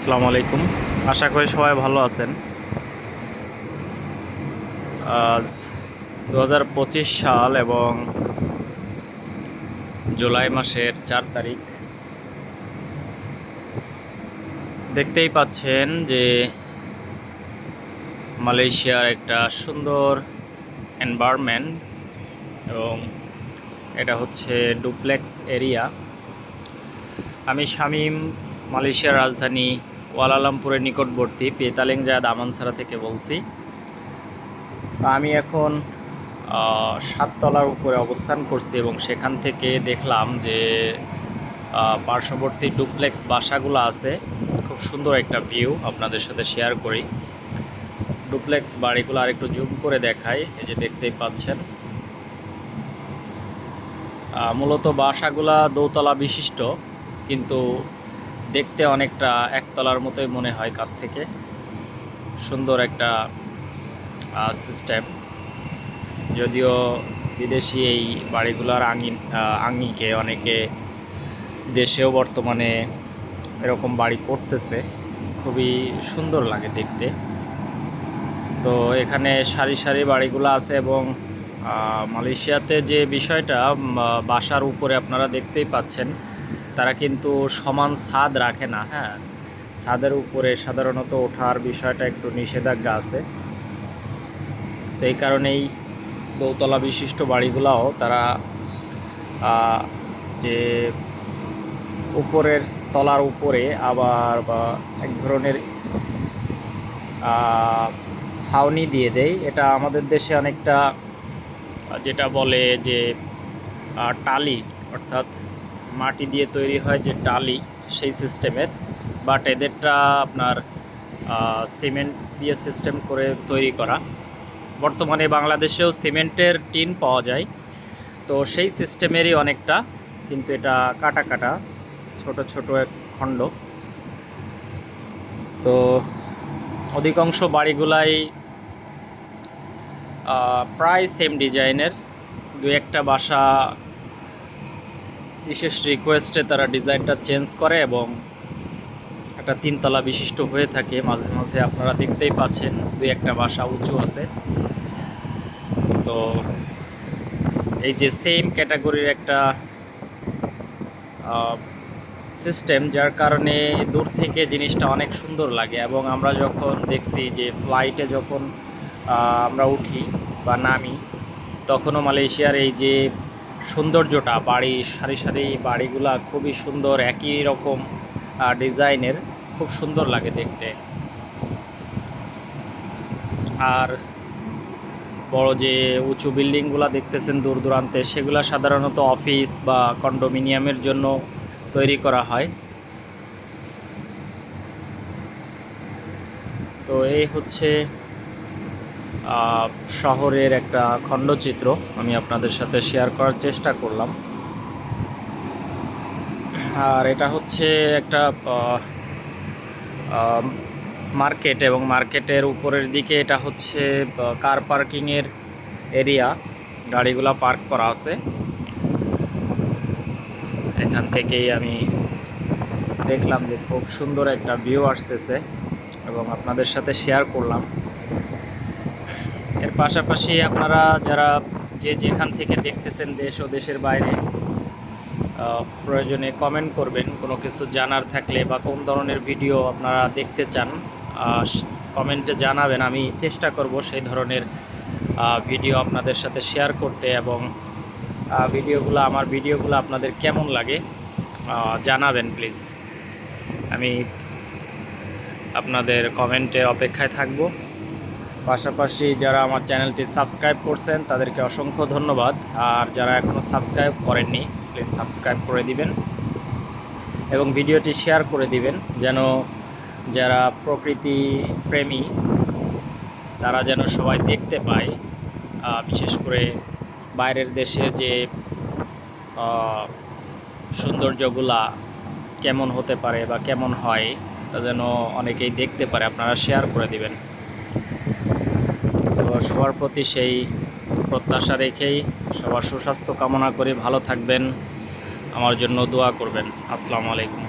আসসালামু আলাইকুম। আশা করি সবাই ভালো আছেন। আজ 2025 সাল এবং জুলাই মাসের 4 তারিখ। দেখতেই পাচ্ছেন যে মালয়েশিয়ার একটা সুন্দর এনভায়রনমেন্ট এবং এটা হচ্ছে ডুপ্লেক্স এরিয়া। আমি শামীম, মালয়েশিয়ার রাজধানী কুয়ালালামপুরের নিকটবর্তী পেতালিংজায়া দামানসারা থেকে বলছি। আমি এখন 7 তলার উপরে অবস্থান করছি এবং সেখান থেকে দেখলাম যে পার্শ্ববর্তী ডুপ্লেক্স বাসাগুলো আছে। খুব সুন্দর একটা ভিউ আপনাদের সাথে শেয়ার করি। ডুপ্লেক্স বাড়িগুলো আর একটু জুম করে দেখাই। এই যে দেখতেই পাচ্ছেন, মূলত বাসাগুলা দোতলা বিশিষ্ট, কিন্তু দেখতে অনেকটা একতলার মতোই মনে হয় কাছ থেকে। সুন্দর একটা সিস্টেম। যদিও বিদেশি এই বাড়িগুলোর আঙ্গিকে অনেকে দেশেও বর্তমানে এরকম বাড়ি করতেছে, খুবই সুন্দর লাগে দেখতে। তো এখানে সারি সারি বাড়িগুলো আছে এবং মালয়েশিয়াতে যে বিষয়টা, বাসার উপরে আপনারা দেখতেই পাচ্ছেন, তারা কিন্তু সমান ছাদ রাখে না। হ্যাঁ, ছাদের উপরে সাধারণত ওঠার বিষয়টা একটু নিষেধাজ্ঞা আছে। তো এই কারণেই দোতলা বিশিষ্ট বাড়িগুলাও তারা যে উপরের তলার উপরে আবার এক ধরনের ছাউনি দিয়ে দেয়। এটা আমাদের দেশে অনেকটা যেটা বলে যে টালি, অর্থাৎ মাটি দিয়ে তৈরি হয় যে টালি, সেই সিস্টেমের। বাট এদেরটা আপনার সিমেন্ট দিয়ে সিস্টেম করে তৈরি করা। বর্তমানে বাংলাদেশেও সিমেন্টের টিন পাওয়া যায়, তো সেই সিস্টেমেরই অনেকটা, কিন্তু এটা কাটা কাটা ছোট ছোট এক খণ্ড। তো অধিকাংশ বাড়িগুলাই প্রায় সেম ডিজাইনের। দু একটা বাসা বিশেষ রিকোয়েস্টে তারা ডিজাইনটা চেঞ্জ করে এবং একটা 3 তলা বিশিষ্ট হয়ে থাকে। মাঝে মাঝে আপনারা দেখতেই পাচ্ছেন দুই একটা বাসা উঁচু আছে। তো এই যে সেম ক্যাটাগরির একটা সিস্টেম, যার কারণে দূর থেকে জিনিসটা অনেক সুন্দর লাগে। এবং আমরা যখন দেখছি যে ফ্লাইটে যখন আমরা উঠি বা নামি, তখনও মালয়েশিয়ার এই যে সৌন্দর্যটা, বাড়ি সারি সারি বাড়িগুলা খুবই সুন্দর, একই রকম ডিজাইনের, খুব সুন্দর লাগে দেখতে। আর বড় যে উঁচু বিল্ডিংগুলো দেখতেছেন দূর দূরান্তে, সেগুলো সাধারণত অফিস বা কন্ডোমিনিয়ামের জন্য তৈরি করা হয়। তো এই হচ্ছে শহরের একটা খণ্ডচিত্র আমি আপনাদের সাথে শেয়ার করার চেষ্টা করলাম। আর এটা হচ্ছে একটা মার্কেট, এবং মার্কেটের উপরের দিকে এটা হচ্ছে কার পার্কিংয়ের এরিয়া, গাড়িগুলা পার্ক করা আছে। এখান থেকেই আমি দেখলাম যে খুব সুন্দর একটা ভিউ আসতেছে এবং আপনাদের সাথে শেয়ার করলাম। এর পাশাপাশি আপনারা যারা যেখান থেকে দেখতেছেন, দেশ ও দেশের বাইরে, প্রয়োজনে কমেন্ট করবেন কোনো কিছু জানার থাকলে, বা কোন ধরনের ভিডিও আপনারা দেখতে চান কমেন্টে জানাবেন। আমি চেষ্টা করব সেই ধরনের ভিডিও আপনাদের সাথে শেয়ার করতে, এবং আমার ভিডিওগুলো আপনাদের কেমন লাগে জানাবেন প্লিজ। আমি আপনাদের কমেন্টের অপেক্ষায় থাকব। পাশাপাশি যারা আমার চ্যানেলটি সাবস্ক্রাইব করছেন তাদেরকে অসংখ্য ধন্যবাদ। আর যারা এখনও সাবস্ক্রাইব করেননি, প্লিজ সাবস্ক্রাইব করে দিবেন এবং ভিডিওটি শেয়ার করে দিবেন, যেন যারা প্রকৃতি প্রেমী তারা যেন সবাই দেখতে পায়। বিশেষ করে বাইরের দেশে যে সৌন্দর্যগুলা কেমন হতে পারে বা কেমন হয়, তা যেন অনেকেই দেখতে পারে। আপনারা শেয়ার করে দিবেন। তো সবার প্রতি সেই প্রত্যাশা রেখেই সবার সুস্বাস্থ্য কামনা করে ভালো থাকবেন, আমার জন্য দোয়া করবেন। আসসালামু আলাইকুম।